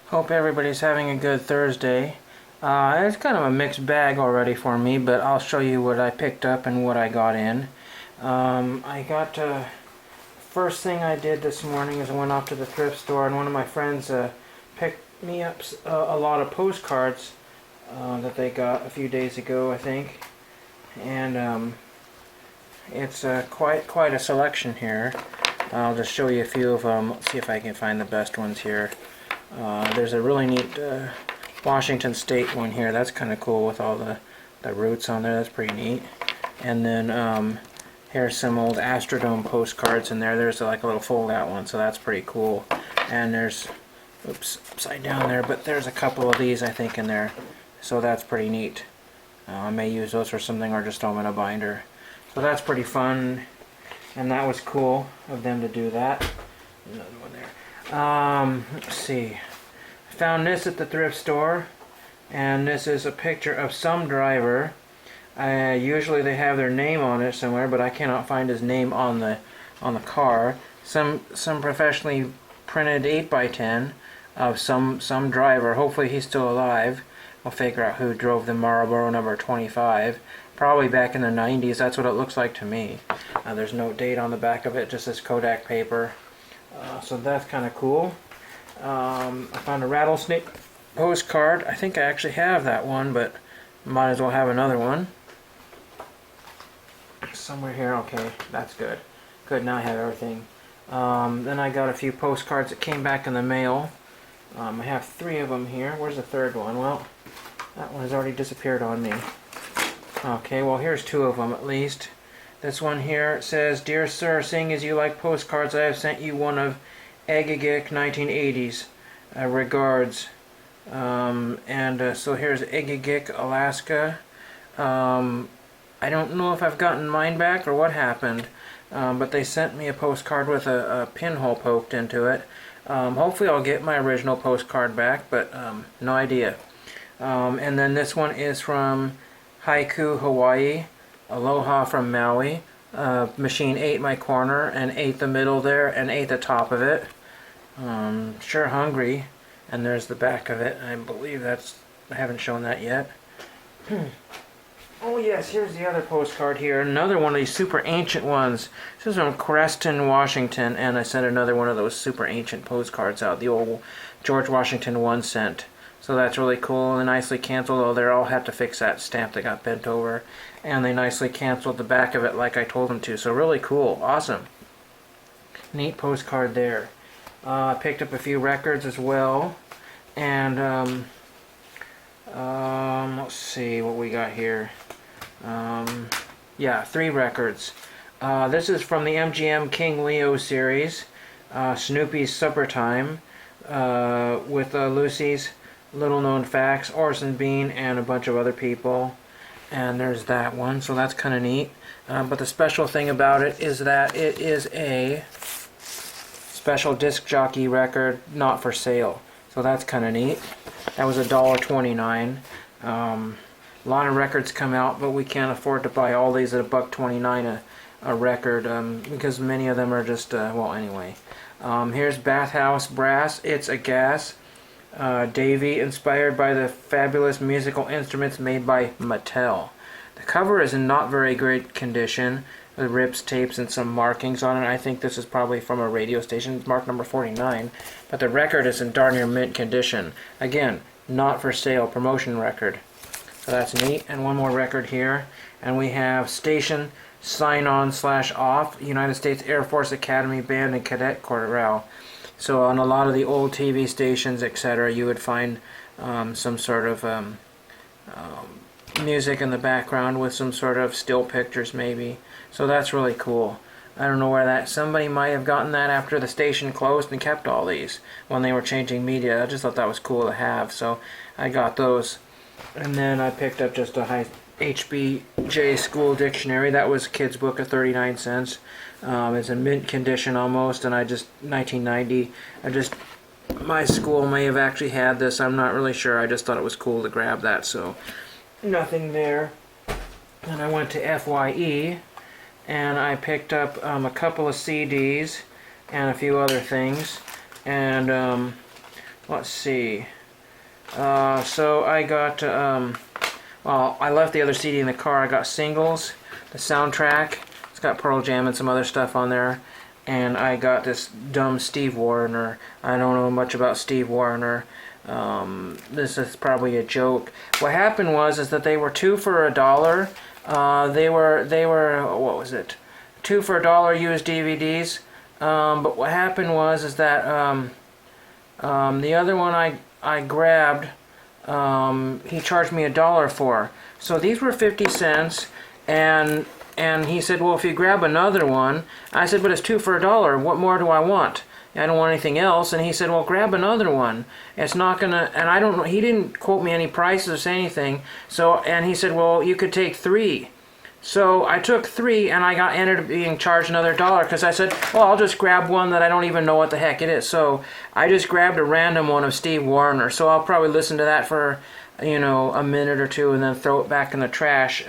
Hope everybody's having a good Thursday. It's kind of a mixed bag already for me, but I'll show you what I picked up and what I got in. First thing I did this morning is I went off to the thrift store, and one of my friends picked me up a lot of postcards that they got a few days ago, I think. And it's quite a selection here. I'll just show you a few of them. Let's see if I can find the best ones here. There's a really neat Washington State one here. That's kind of cool with all the roots on there. That's pretty neat. And then here's some old Astrodome postcards in there. There's like a little fold-out one, so that's pretty cool. And there's, oops, upside down there, but there's a couple of these I think in there. So that's pretty neat. I may use those for something or just throw them in a binder. So that's pretty fun, and that was cool of them to do that. Another one there. Let's see. I found this at the thrift store, and this is a picture of some driver. Usually they have their name on it somewhere, but I cannot find his name on the car. Some professionally printed 8x10 of some driver. Hopefully he's still alive. We'll figure out who drove the Marlboro number 25. Probably back in the 90s. That's what it looks like to me. There's no date on the back of it, just this Kodak paper. So that's kind of cool. I found a rattlesnake postcard. I think I actually have that one, but might as well have another one. Somewhere here. Okay, that's good. Good, now I have everything. Then I got a few postcards that came back in the mail. I have 3 of them here. Where's the third one? Well, that one has already disappeared on me. Okay, well here's 2 of them at least. This one here says, "Dear Sir, seeing as you like postcards, I have sent you one of Egegik 1980s. Regards." So here's Egegik, Alaska. I don't know if I've gotten mine back or what happened, but they sent me a postcard with a pinhole poked into it. Hopefully I'll get my original postcard back, but no idea. And then this one is from Haiku, Hawaii. Aloha from Maui. Machine ate my corner and ate the middle there and ate the top of it. Sure hungry. And there's the back of it. I believe I haven't shown that yet. Oh yes, here's the other postcard here. Another one of these super ancient ones. This is from Creston, Washington, and I sent another one of those super ancient postcards out. The old George Washington 1 cent. So that's really cool and nicely canceled. Oh, they all have to fix that stamp that got bent over. And they nicely canceled the back of it like I told them to. So really cool. Awesome. Neat postcard there. I picked up a few records as well. And let's see what we got here. Yeah, 3 records. This is from the MGM King Leo series. Snoopy's Supper Time. With Lucy's Little Known Facts, Orson Bean, and a bunch of other people. And there's that one, so that's kind of neat. But the special thing about it is that it is a special disc jockey record, not for sale. So that's kind of neat. That was $1.29. A lot of records come out, but we can't afford to buy all these at $1.29 a record, because many of them are just, well, anyway. Here's Bathhouse Brass. It's a gas. Davy, inspired by the fabulous musical instruments made by Mattel. The cover is in not very great condition, with rips, tapes, and some markings on it. I think this is probably from a radio station. It's marked number 49, but the record is in darn near mint condition. Again, not for sale, promotion record. So that's neat. And one more record here, and we have Station Sign-On/Off, United States Air Force Academy Band and Cadet Chorale. So on a lot of the old TV stations, etc., you would find some sort of music in the background with some sort of still pictures maybe. So that's really cool. I don't know where that... Somebody might have gotten that after the station closed and kept all these when they were changing media. I just thought that was cool to have, so I got those. And then I picked up just a HBJ School Dictionary. That was a kid's book at 39 cents. It's in mint condition almost, and 1990. My school may have actually had this. I'm not really sure. I just thought it was cool to grab that, so nothing there. And I went to FYE, and I picked up a couple of CDs and a few other things. And let's see. So I got, well, I left the other CD in the car. I got Singles, the soundtrack. It's got Pearl Jam and some other stuff on there. And I got this dumb Steve Wariner. I don't know much about Steve Wariner. This is probably a joke. What happened was is that they were $2 for $1. They were what was it? $2 for $1 used DVDs. But what happened was is that the other one I grabbed, he charged me $1 for. So these were 50 cents, and he said, well, if you grab another one, I said, but it's $2 for $1. What more do I want? I don't want anything else. And he said, well, grab another one. It's not gonna, and I don't know, he didn't quote me any prices or say anything. So, and he said, well, you could take 3. So I took 3, and I ended up being charged another $1 because I said, well, I'll just grab one that I don't even know what the heck it is. So I just grabbed a random one of Steve Wariner. So I'll probably listen to that for, you know, a minute or two and then throw it back in the trash,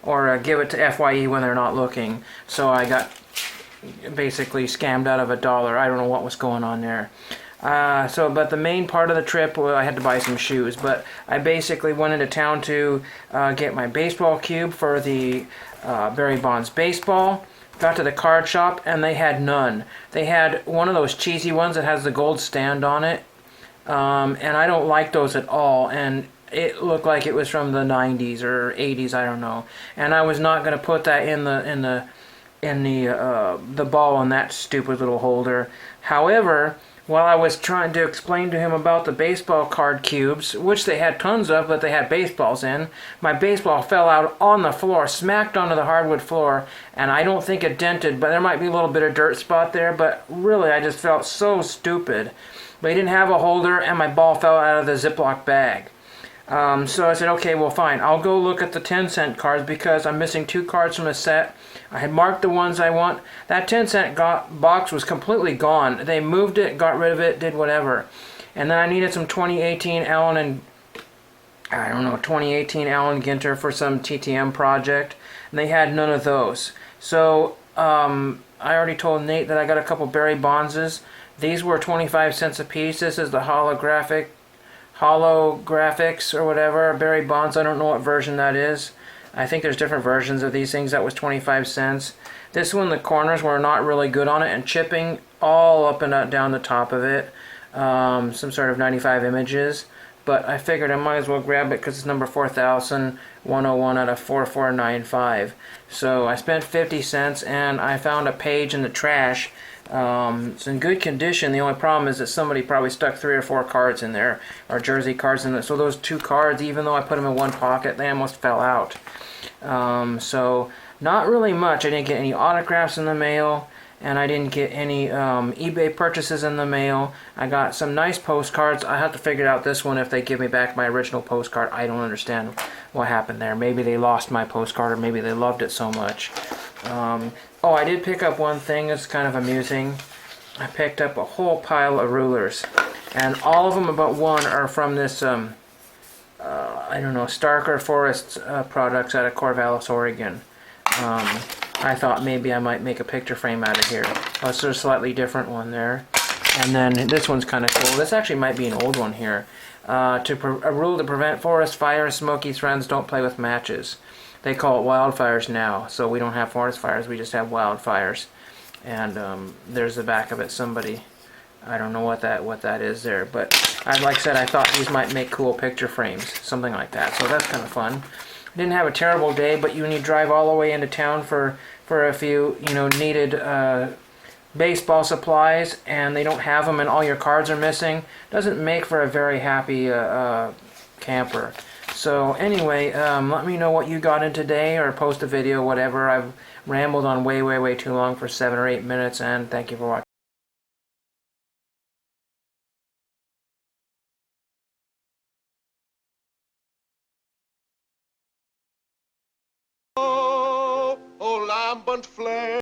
or give it to FYE when they're not looking. So I got basically scammed out of $1. I don't know what was going on there. But the main part of the trip, well, I had to buy some shoes, but I basically went into town to get my baseball cube for the Barry Bonds baseball. Got to the card shop, and they had none. They had one of those cheesy ones that has the gold stand on it, and I don't like those at all, and it looked like it was from the 90s or 80s, I don't know. And I was not going to put that in the ball in that stupid little holder. However, while I was trying to explain to him about the baseball card cubes, which they had tons of, but they had baseballs in, my baseball fell out on the floor, smacked onto the hardwood floor, and I don't think it dented, but there might be a little bit of dirt spot there, but really I just felt so stupid. But he didn't have a holder, and my ball fell out of the Ziploc bag. So I said, okay, well, fine. I'll go look at the 10-cent cards because I'm missing 2 cards from a set. I had marked the ones I want. That 10-cent box was completely gone. They moved it, got rid of it, did whatever. And then I needed some 2018 Allen 2018 Ginter for some TTM project. And they had none of those. So I already told Nate that I got a couple Barry Bondses. These were 25 cents a piece. This is the holographics or whatever, Barry Bonds. I don't know what version that is. I think there's different versions of these things. That was 25 cents. This one, the corners were not really good on it, and chipping all up and down the top of it. Some sort of 95 images. But I figured I might as well grab it because it's number 4101 out of 4495. So I spent 50 cents, and I found a page in the trash. It's in good condition. The only problem is that somebody probably stuck 3 or 4 cards in there, or jersey cards in it. So those 2 cards, even though I put them in one pocket, they almost fell out. So not really much. I didn't get any autographs in the mail, and I didn't get any eBay purchases in the mail. I got some nice postcards. I have to figure out this one if they give me back my original postcard. I don't understand what happened there. Maybe they lost my postcard, or maybe they loved it so much. Oh, I did pick up one thing that's kind of amusing. I picked up a whole pile of rulers, and all of them but one are from this, I don't know, Starker Forest products out of Corvallis, Oregon. I thought maybe I might make a picture frame out of here. Oh, it's a slightly different one there. And then this one's kind of cool. This actually might be an old one here. A rule to prevent forest fires, Smokey's friends don't play with matches. They call it wildfires now, so we don't have forest fires, we just have wildfires. And there's the back of it. Somebody, I don't know what that is there, but like I said, I thought these might make cool picture frames, something like that. So that's kind of fun. I didn't have a terrible day, but when you drive all the way into town for a few, needed baseball supplies, and they don't have them, and all your cards are missing, doesn't make for a very happy camper. So anyway, let me know what you got in today, or post a video, whatever. I've rambled on way too long for 7 or 8 minutes, and thank you for watching. Oh, lambent flame.